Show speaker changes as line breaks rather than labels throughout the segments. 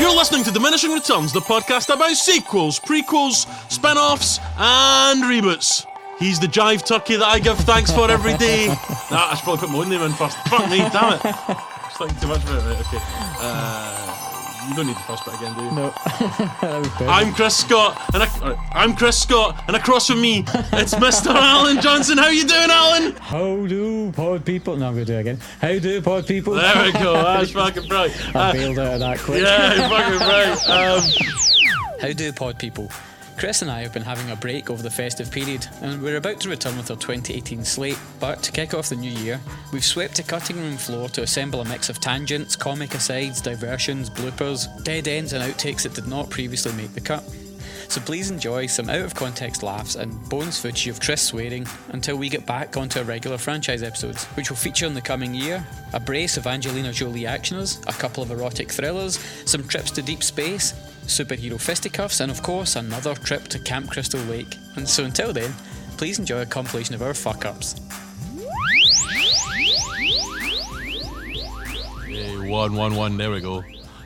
You're listening to Diminishing Returns, the podcast about sequels, prequels, spin-offs, and reboots. He's the jive turkey that I give thanks for every day. I should probably put my own name in first. Fuck me, damn it. Just thinking too much about it. Okay. You don't need the first bit again, do you?
No.
I'm Chris Scott, and across from me, it's Mr. Alan Johnson. How you doing, Alan?
How do pod people? No, I'm going to do it again. How do pod people?
There we go. That's fucking right.
I bailed out of that quick.
Yeah, fucking right.
How do pod people? Chris and I have been having a break over the festive period, and we're about to return with our 2018 slate. But to kick off the new year, we've swept a cutting room floor to assemble a mix of tangents, comic asides, diversions, bloopers, dead ends and outtakes that did not previously make the cut. So please enjoy some out-of-context laughs and bonus footage of Chris swearing until we get back onto our regular franchise episodes, which will feature in the coming year a brace of Angelina Jolie actioners, a couple of erotic thrillers, some trips to deep space, superhero fisticuffs, and of course another trip to Camp Crystal Lake. And so until then, please enjoy a compilation of our fuck-ups.
Hey, 111, there we go.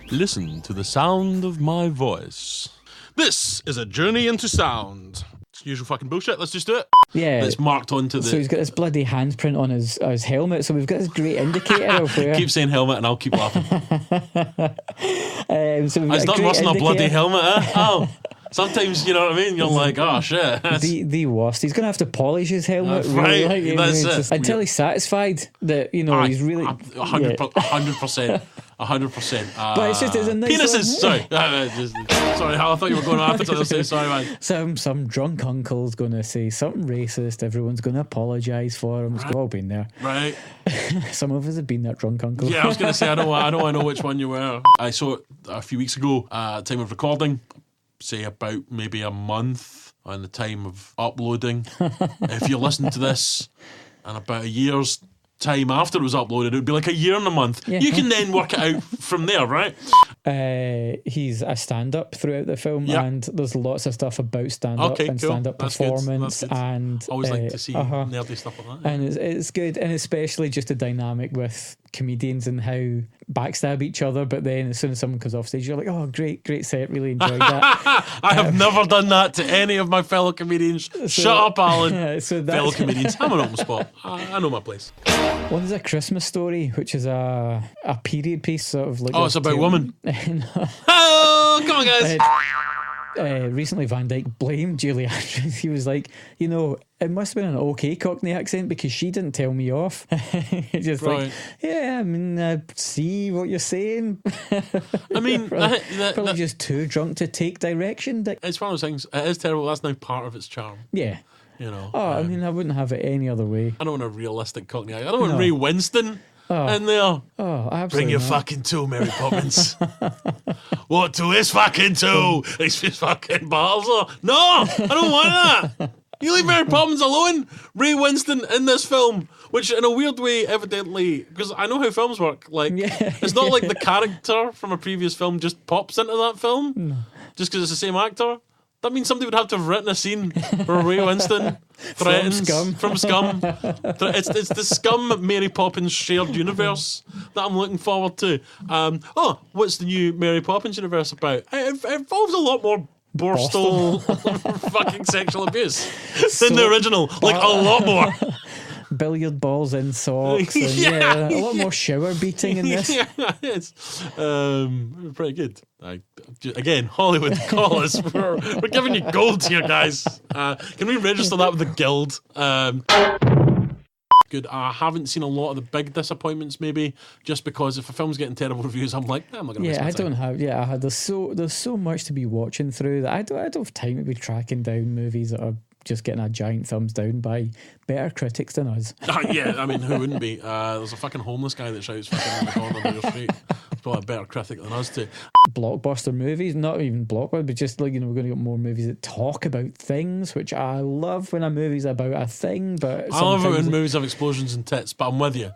Listen to the sound of my voice. This is a journey into sound. It's usual fucking bullshit, let's just do it.
Yeah.
It's marked onto the...
So he's got this bloody handprint on his helmet, so we've got this great indicator of where...
Keep saying helmet and I'll keep laughing.
So we've got
It's not worse than a bloody helmet, eh? Oh. Sometimes, you know what I mean? You're like, oh shit.
The worst. He's going to have to polish his helmet.
Right,
really,
that's it.
Until he's satisfied that, you know, he's really...
100%. 100%.
But it's just, it's a nice...
Penises! Sorry. Sorry, I thought you were going on after something. Sorry, man.
Some drunk uncle's going to say something racist. Everyone's going to apologise for him. We've all been there.
Right.
Some of us have been that drunk uncle.
Yeah, I was going to say, I don't know which one you were. I saw it a few weeks ago, time of recording, say about maybe a month on the time of uploading. If you're listening to this in about a year's time after it was uploaded, it would be like a year and a month. Yeah. You can then work it out from there, right?
He's a stand-up throughout the film,
yep.
And there's lots of stuff about stand-up and cool. Stand-up
That's
performance.
Good.
And
always like to see nerdy stuff like that.
And it's good, and especially just the dynamic with comedians and how backstab each other, but then as soon as someone comes off stage, you're like, oh, great set, really enjoyed that.
I have never done that to any of my fellow comedians. Shut up, Alan. Fellow comedians, I'm an open spot. I know my place.
Well, there's a Christmas Story, which is a period piece, sort of like...
Oh, it's about women. Oh, come on, guys.
Recently Van Dyke blamed Julie Andrews. He was like, you know, it must have been an okay Cockney accent because she didn't tell me off. Just right. Like, yeah, I mean, see what you're saying.
I mean,
probably just too drunk to take direction.
It's one of those things. It is terrible. That's now part of its charm.
Yeah.
You know.
Oh, I mean, I wouldn't have it any other way.
I don't want a realistic Cockney accent. I don't want Ray Winston in there.
Oh, absolutely.
Bring your fucking tool, Mary Poppins. What to his fucking tool? It's his fucking bottles. No, I don't want that. You leave Mary Poppins alone. Ray Winston in this film, which in a weird way, evidently, because I know how films work. Like, it's not like the character from a previous film just pops into that film, just because it's the same actor. That means somebody would have to have written a scene where Ray Winston threatens from Scum. It's the Scum Mary Poppins shared universe that I'm looking forward to. What's the new Mary Poppins universe about? It involves a lot more Borstal fucking sexual abuse than the original. Like, a lot more.
Billiard balls in socks and a lot more shower beating in this.
Yeah, it's pretty good. Again, Hollywood, call us. We're giving you gold here, guys. Can we register that with the guild? Good. I haven't seen a lot of the big disappointments, maybe just because if a film's getting terrible reviews, I'm like, I'm not going to.
Yeah, I don't have. Yeah, there's so much to be watching through that I don't have time to be tracking down movies that are just getting a giant thumbs down by better critics than us.
Yeah, I mean, who wouldn't be? There's a fucking homeless guy that shouts fucking in the corner of your street. He's probably a better critic than us too.
Blockbuster movies, not even blockbuster, but just like, you know, we're going to get more movies that talk about things, which I love when a movie's about a thing, but
I love it when movies have explosions and tits, but I'm with you.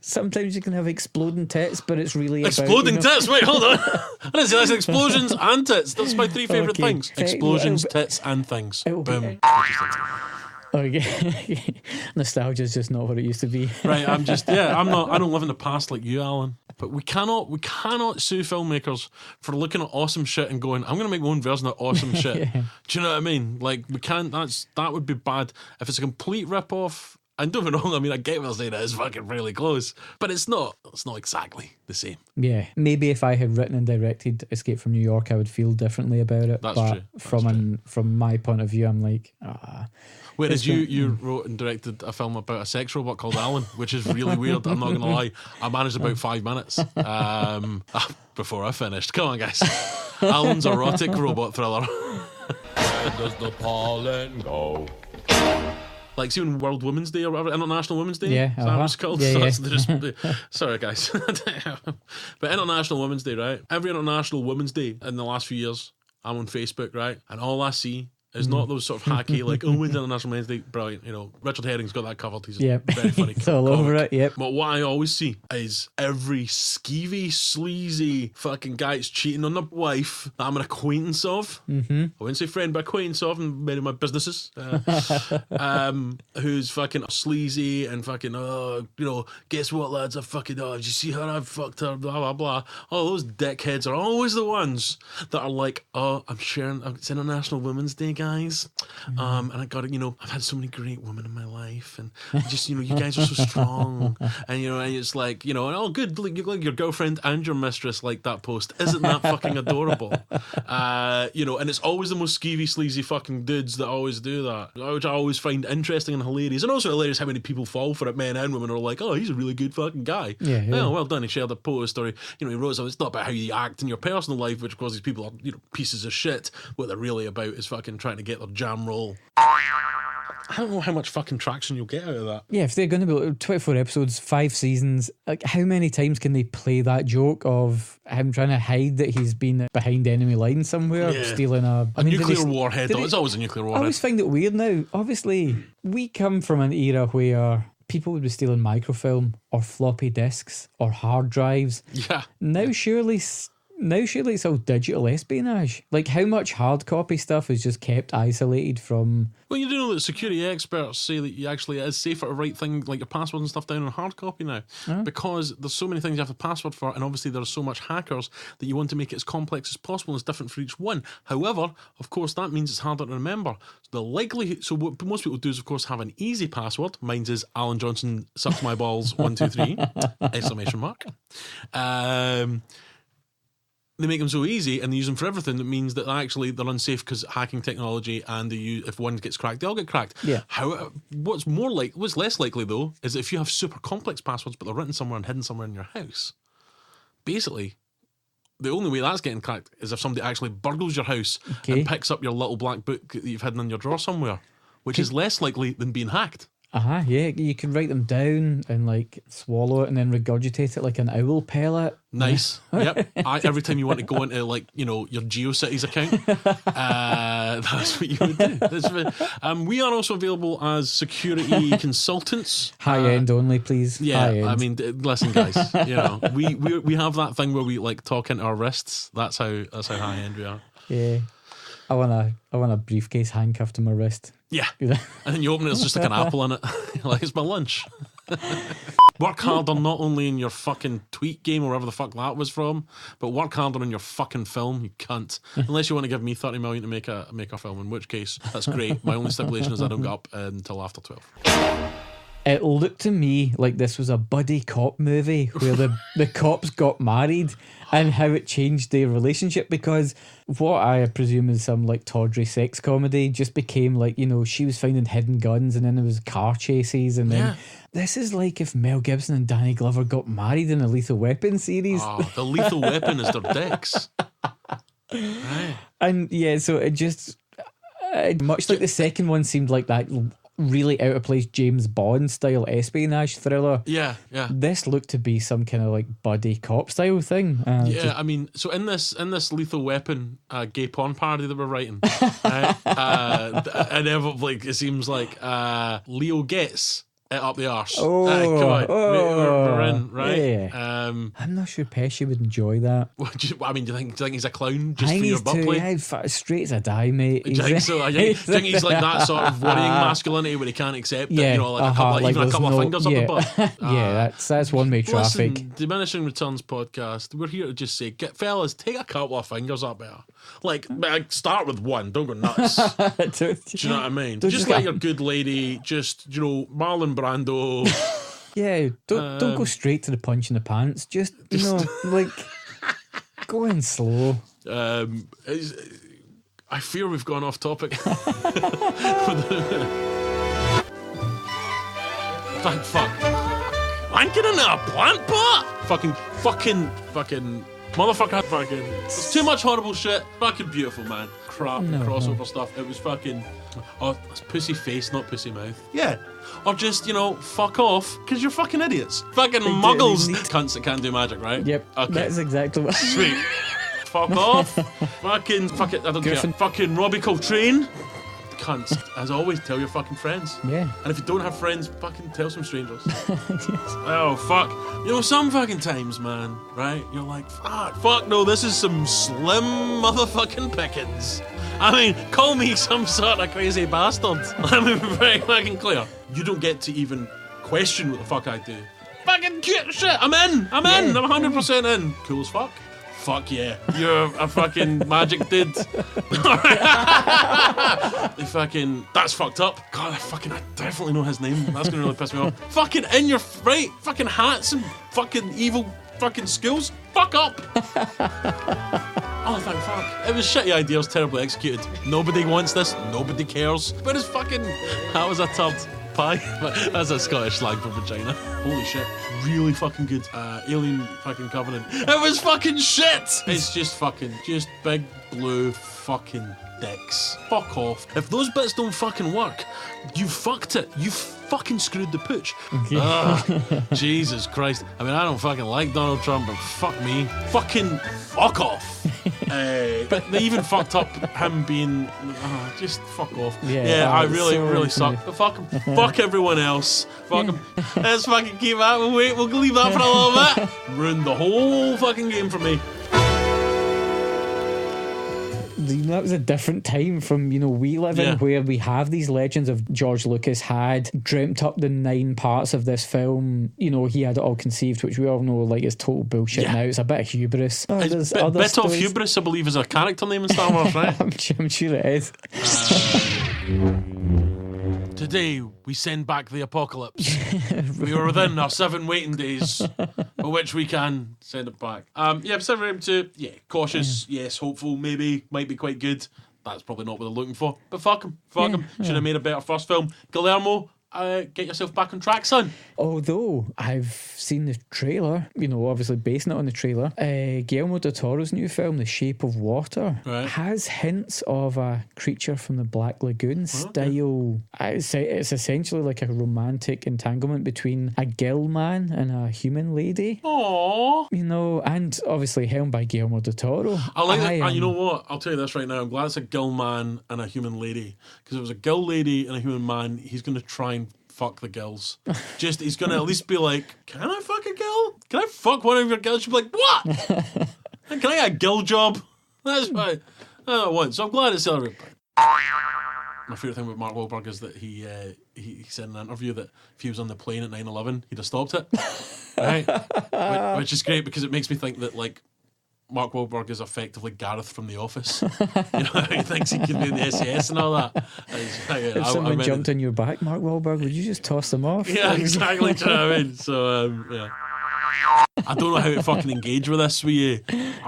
Sometimes you can have exploding tits, but it's really
exploding
about,
tits? Wait, hold on. I didn't say that's explosions and tits. That's my three favourite things. Explosions, tits and things. Boom.
Okay. Nostalgia's just not what it used to be.
Right, I don't live in the past like you, Alan. But we cannot sue filmmakers for looking at awesome shit and going, I'm going to make my own version of awesome shit.
Yeah.
Do you know what I mean? Like, we can't. That would be bad. If it's a complete rip-off, and don't get me wrong, I mean, I get what they're saying, it is fucking really close, but it's not exactly the same.
Yeah, maybe if I had written and directed Escape from New York, I would feel differently about it.
That's true.
From my point of view, I'm like,
Whereas you wrote and directed a film about a sex robot called Alan, which is really weird. I'm not going to lie. I managed about 5 minutes before I finished. Come on, guys. Alan's erotic robot thriller.
Does the pollen go?
Like, see when World Women's Day or whatever, International Women's Day?
Yeah,
Is that what it's called?
Yeah,
So sorry, guys. But International Women's Day, right? Every International Women's Day in the last few years, I'm on Facebook, right? And all I see is not those sort of hacky, like, oh, when's International Women's Day? Brilliant. You know, Richard Herring's got that covered. He's a very funny
It's all
comic.
over it, yep.
But what I always see is every skeevy, sleazy fucking guy that's cheating on their wife that I'm an acquaintance of. Mm-hmm. I wouldn't say friend, but acquaintance of in many of my businesses. Who's fucking sleazy and fucking, guess what, lads? I fucking, did you see her? I fucked her, blah, blah, blah. Oh, those dickheads are always the ones that are like, oh, I'm sharing, it's International Women's Day, guys. And I got it, I've had so many great women in my life, and just, you guys are so strong. And, and it's like, and oh, good, look, your girlfriend and your mistress like that post. Isn't that fucking adorable? And it's always the most skeevy, sleazy fucking dudes that always do that, which I always find interesting and hilarious. And also hilarious how many people fall for it, men and women are like, oh, he's a really good fucking guy.
Yeah.
Oh, well done. He shared a post, or, he wrote something. It's not about how you act in your personal life, which of course these people are, pieces of shit. What they're really about is fucking trying to get their jam roll. I don't know how much fucking traction you'll get out of that.
Yeah, if they're going to be 24 episodes, 5 seasons, like how many times can they play that joke of him trying to hide that he's been behind enemy lines somewhere, stealing a
nuclear warhead? Though it's always a nuclear warhead.
I always find it weird now. Obviously, we come from an era where people would be stealing microfilm or floppy disks or hard drives.
Yeah.
Now surely it's all digital espionage. Like, how much hard copy stuff is just kept isolated from...
Well, you do know that security experts say that it is safer to write things like your password and stuff down on hard copy now, because there's so many things you have to password for, and obviously there's so much hackers that you want to make it as complex as possible and it's different for each one. However, of course, that means it's harder to remember. So what most people do is, of course, have an easy password. Mine's is Alan Johnson sucks my balls 123 exclamation mark. They make them so easy and they use them for everything. That means that actually they're unsafe because hacking technology, and if one gets cracked, they all get cracked.
Yeah.
What's less likely though is that if you have super complex passwords but they're written somewhere and hidden somewhere in your house, basically the only way that's getting cracked is if somebody actually burgles your house and picks up your little black book that you've hidden in your drawer somewhere, which is less likely than being hacked.
Yeah, you can write them down and like swallow it and then regurgitate it like an owl pellet.
Nice. Yep. Every time you want to go into your GeoCities account, that's what you would do. We are also available as security consultants.
High end only, please.
Yeah,
high end.
I mean, listen, guys. We have that thing where we like talk into our wrists. That's how high end we are.
Yeah. I want a briefcase handcuffed to my wrist.
Yeah. And then you open it, there's just like an apple in it. Like, it's my lunch. Work harder not only in your fucking tweet game or wherever the fuck that was from, but work harder in your fucking film, you cunt. Unless you want to give me 30 million to make a film, in which case, that's great. My only stipulation is I don't get up until after 12.
It looked to me like this was a buddy cop movie where the cops got married and how it changed their relationship, because what I presume is some like tawdry sex comedy just became like, she was finding hidden guns and then there was car chases, and then this is like if Mel Gibson and Danny Glover got married in a Lethal Weapon series.
Oh, the Lethal Weapon is their dicks. Right.
And yeah, so it just much like the second one seemed like that really out of place James Bond style espionage thriller.
Yeah.
This looked to be some kind of like buddy cop style thing.
I mean, so in this Lethal Weapon gay porn parody that we're writing, inevitably it seems like Leo Getz it up the arse.
Oh,
come on.
oh,
we're in, right?
yeah. I'm not sure Pesci would enjoy that.
Do you think he's a clown
I
just
think
for your
he's
butt
too
play?
straight as a die, mate.
Do you think so? I think he's like that sort of worrying masculinity where he can't accept it, you know, like a couple of fingers up the butt.
Yeah, that's one-way traffic.
Listen, Diminishing Returns podcast, we're here to just say, fellas, take a couple of fingers up there. Like, start with one, don't go nuts. Do you know what I mean? Just let your good lady, just, you know, Marlon Brando.
Yeah, don't go straight to the punch in the pants. Just you know, like, go in slow.
I fear we've gone off topic. Thank fuck. Wanking in a plant pot? Fucking motherfucker. Fucking. It's too much horrible shit. Fucking beautiful, man. Crap, crossover stuff. It was fucking. Oh, it's pussy face, not pussy mouth. Yeah. Or just, you know, fuck off, because you're fucking idiots. Fucking muggles. Cunts that can't do magic, right?
Yep.
Okay.
That's exactly what.
Sweet. Fuck off. Fuck it, I don't care. Fucking Robbie Coltrane. Cunts. As always, tell your fucking friends.
Yeah.
And if you don't have friends, fucking tell some strangers. Oh, fuck. You know, some fucking times, man, right? You're like, fuck no, this is some slim motherfucking pickings. I mean, call me some sort of crazy bastard. Let me be very fucking clear. You don't get to even question what the fuck I do. Fucking cute shit. I'm in. I'm 100% in. Cool as fuck. Fuck yeah. You're a fucking magic dude. That's fucked up. God, I definitely know his name. That's gonna really piss me off. Fucking in your right. Fucking hats and fucking evil fucking schools. Fuck up. Oh, thank fuck. It was shitty ideas, terribly executed. Nobody wants this. Nobody cares. But it's fucking. That was a turd pie. That's a Scottish slang for vagina. Holy shit. Really fucking good. Alien fucking Covenant. It was fucking shit. It's just big blue fucking dicks. Fuck off. If those bits don't fucking work, you fucked it. You fucking screwed the pooch. Jesus Christ. I mean, I don't fucking like Donald Trump, but fuck me. Fucking fuck off. But they even fucked up him being just fuck off. I really suck. But fuck him. Fuck everyone else. Fuck him. Let's fucking keep that. We'll leave that for a little bit. Ruined the whole fucking game for me.
That was a different time from, you know, we live in, where we have these legends of George Lucas had dreamt up the 9 parts of this film. You know, he had it all conceived, which we all know like is total bullshit now. It's a bit of hubris.
It's a bit of hubris, I believe, is a character name in Star Wars, right?
I'm sure it is.
Today, we send back the apocalypse. We are within our 7 waiting days, for which we can send it back. Pacific Rim 2, cautious, yes, hopeful, maybe, might be quite good. That's probably not what they're looking for. But fuck them. Should have made a better first film. Guillermo, get yourself back on track, son.
Although I've seen the trailer, you know, obviously basing it on the trailer, Guillermo del Toro's new film, The Shape of Water, has hints of a Creature from the Black Lagoon style. It's essentially like a romantic entanglement between a gill man and a human lady.
Aww.
You know, and obviously helmed by Guillermo del Toro.
I like that. You know what? I'll tell you this right now. I'm glad it's a gill man and a human lady. Because if it was a gill lady and a human man, he's going to try and fuck the girls. Just, he's going to at least be like, can I fuck a girl? Can I fuck one of your girls? She'll be like, what? Can I get a girl job? That's what I want. So I'm glad it's celebrated. My favourite thing about Mark Wahlberg is that he said in an interview that if he was on the plane at 9/11, he'd have stopped it. Right? Which is great because it makes me think that, like, Mark Wahlberg is effectively Gareth from The Office. You know, he thinks he can do the SAS and all that.
If someone jumped on your back, Mark Wahlberg, would you just toss them off?
Yeah, exactly. Do you know what I mean? So, I don't know how to fucking engage with this with you.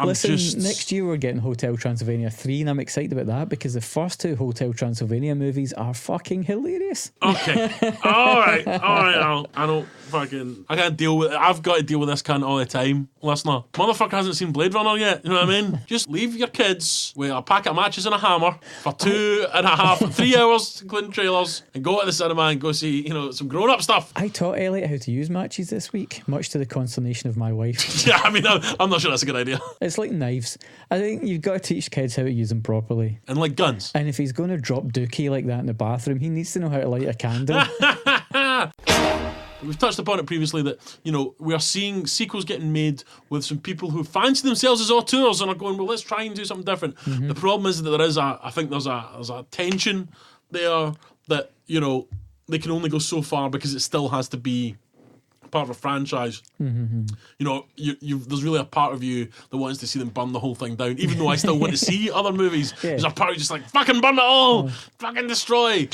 Listen, next year we're getting Hotel Transylvania 3, and I'm excited about that because the first 2 Hotel Transylvania movies are fucking hilarious.
Okay. Alright. I don't fucking... I can't deal with it. I've got to deal with this cunt all the time. Listener, motherfucker hasn't seen Blade Runner yet. You know what I mean? Just leave your kids with a packet of matches and a hammer for 3 hours, including trailers, and go to the cinema and go see, you know, some grown-up stuff.
I taught Elliot how to use matches this week, much to the consternation of my wife.
Yeah, I mean, I'm not sure that's a good idea.
It's like knives. I think you've got to teach kids how to use them properly.
And like guns.
And if he's going to drop dookie like that in the bathroom, he needs to know how to light a candle.
we've touched upon it previously that, you know, we are seeing sequels getting made with some people who fancy themselves as auteurs and are going, well, let's try and do something different. The problem is that I think there's a tension there that, you know, they can only go so far because it still has to be part of a franchise. You know, there's really a part of you that wants to see them burn the whole thing down, even though I still want to see other movies. There's a part of you just like, fucking burn it all, fucking destroy.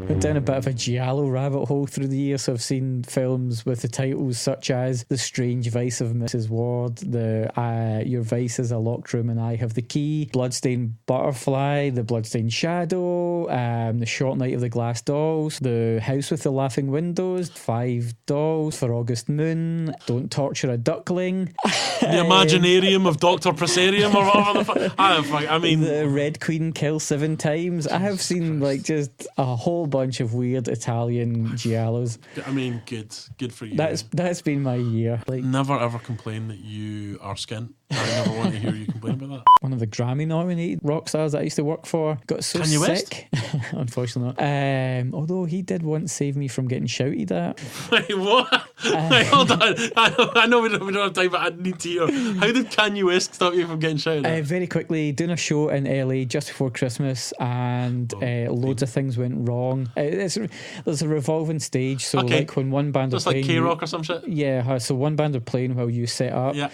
Went down a bit of a giallo rabbit hole through the years. So I've seen films with the titles such as The Strange Vice of Mrs. Ward, Your Vice is a Locked Room and I Have the Key, Bloodstained Butterfly, The Bloodstained Shadow, The Short Night of the Glass Dolls, The House with the Laughing Windows, Five Dolls, For August Moon, Don't Torture a Duckling,
The Imaginarium of Dr. Presarium or whatever the fuck. I mean,
The Red Queen Kills 7 Times. I have seen like just a whole bunch of weird Italian giallos.
I mean, good for you.
That's been my year. Like,
never ever complain that you are skint. I never want to hear you complain about that.
one of the Grammy nominated rock stars that I used to work for got so
Kanye
sick. Unfortunately not. Although he did once save me from getting shouted at.
Wait, what? Wait, hold on. I know we don't have time, but I need to hear. How did Kanye West stop you from getting shouted at?
Very quickly, doing a show in LA just before Christmas, and loads of things went wrong. There's a revolving stage, so like when one band
just
are
like
playing,
K-Rock or some shit.
Yeah, so one band are playing while you set up.
Yeah.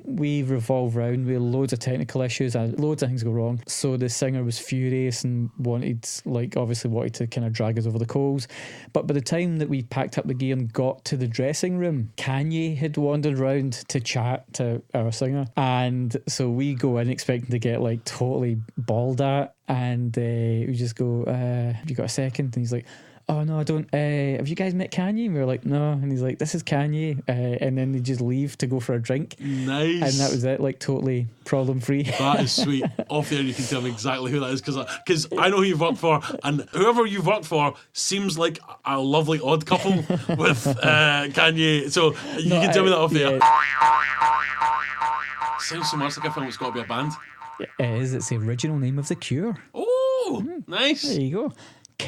We revolve round with loads of technical issues and loads of things go wrong. So the singer was furious and obviously wanted to kind of drag us over the coals. But by the time that we packed up the gear and got to the dressing room, Kanye had wandered round to chat to our singer. And so we go in expecting to get like totally bawled at. And we just go, have you got a second? And he's like, oh no, I don't. Have you guys met Kanye? And we were like, no. And he's like, this is Kanye. And then they just leave to go for a drink.
Nice.
And that was it, like totally problem free.
That is sweet. Off there, you can tell me exactly who that is because I know who you've worked for, and whoever you've worked for seems like a lovely odd couple with Kanye. So you can tell me that off there. Sounds so much like a film that's got to be a band.
It is. It's the original name of The Cure.
Oh, nice.
There you go.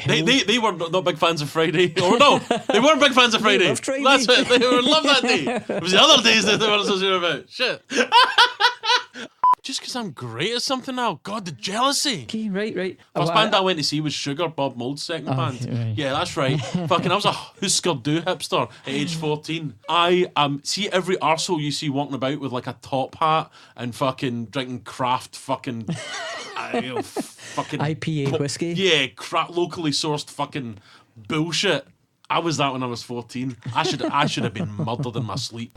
They were not big fans of Friday. Or no, they weren't big fans of Friday.
Loved Friday.
That's it. They love that day. It was the other days that they weren't so sure about. Shit. Just because I'm great at something now. God, the jealousy.
Okay, right.
First band I went to see was Sugar, Bob Mould's second band.
Right.
Yeah, that's right. Fucking, I was a Husker Du hipster at age 14. I see every arsehole you see walking about with like a top hat and fucking drinking craft fucking fucking
IPA whiskey.
Yeah, locally sourced fucking bullshit. I was that when I was 14. I should have been murdered in my sleep.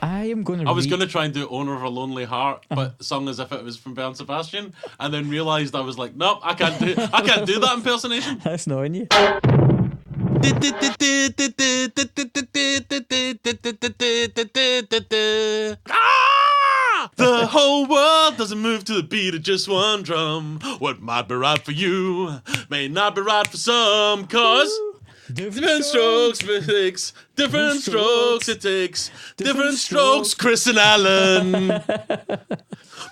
I
was going to try and do Owner of a Lonely Heart, but sung as if it was from Bern Sebastian, and then realised I was like, nope, I can't do that impersonation.
That's not in you.
The whole world doesn't move to the beat of just one drum. What might be right for you may not be right for some, cause different strokes it takes, different strokes it takes, different strokes, Chris and Alan.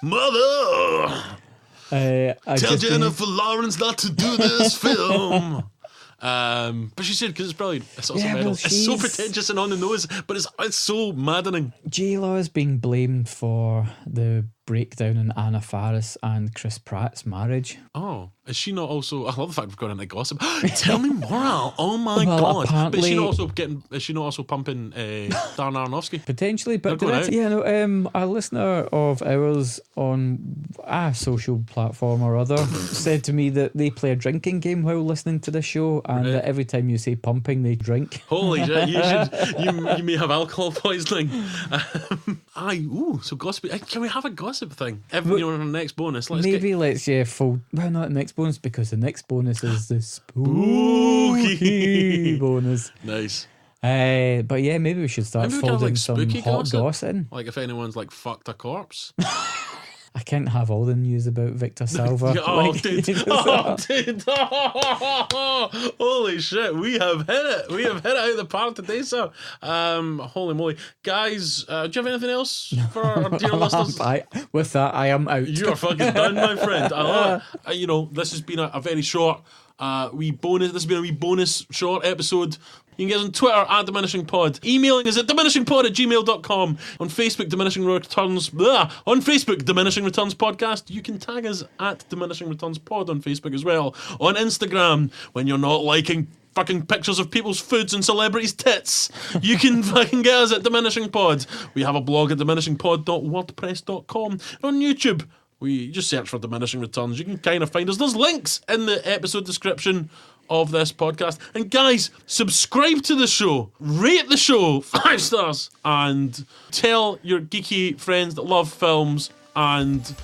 Mother, tell Jennifer Lawrence not to do this film. But she said because it's brilliant. It's also metal. It's so pretentious and on the nose, but it's so maddening.
J-Lo is being blamed for the breakdown in Anna Faris and Chris Pratt's marriage.
Oh, is she not also? I love the fact we've got into gossip. Tell me more, Al. Oh my god! But is she not also pumping Darren Aronofsky?
Potentially, but a listener of ours on a social platform or other said to me that they play a drinking game while listening to the show, and that every time you say pumping, they drink.
Holy shit! You may have alcohol poisoning. So gossip. Can we have a gossip thing? On our next bonus.
Not the next bonus, because the next bonus is the spooky bonus.
Nice.
But yeah, maybe we should start folding some hot gossip.
Like if anyone's like fucked a corpse.
I can't have all the news about Victor Salva.
Oh, dude. Oh, dude. Holy shit. We have hit it. We have hit it out of the park today, sir. Holy moly. Guys, do you have anything else for our dear listeners?
With that, I am out.
You are fucking done, my friend. I love it. You know, this has been a very short wee bonus. This has been a wee bonus short episode. You can get us on Twitter at Diminishing Pod. Emailing is at diminishingpod@gmail.com. On Facebook, Diminishing Returns. On Facebook, Diminishing Returns Podcast. You can tag us at Diminishing Returns Pod on Facebook as well. On Instagram, when you're not liking fucking pictures of people's foods and celebrities' tits, you can fucking get us at Diminishing Pod. We have a blog at diminishingpod.wordpress.com. On YouTube, we just search for Diminishing Returns. You can kind of find us. There's links in the episode description of this podcast. And guys, subscribe to the show, rate the show 5 stars, and tell your geeky friends that love films and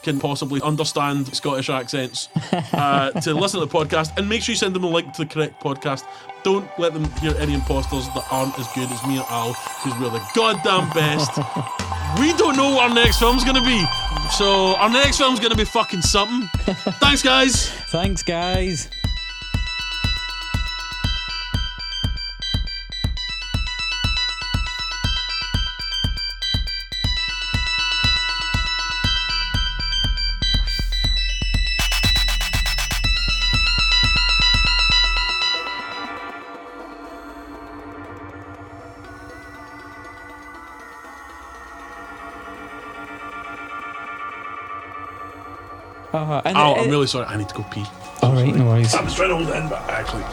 can possibly understand Scottish accents to listen to the podcast, and make sure you send them a link to the correct podcast. Don't let them hear any imposters that aren't as good as me and Al, because we're the goddamn best. We don't know what our next film's gonna be, so our next film's gonna be fucking something. Thanks, guys.
Thanks, guys. I'm
really sorry. I need to go pee.
All right, no worries.
I was trying to hold it in, but actually...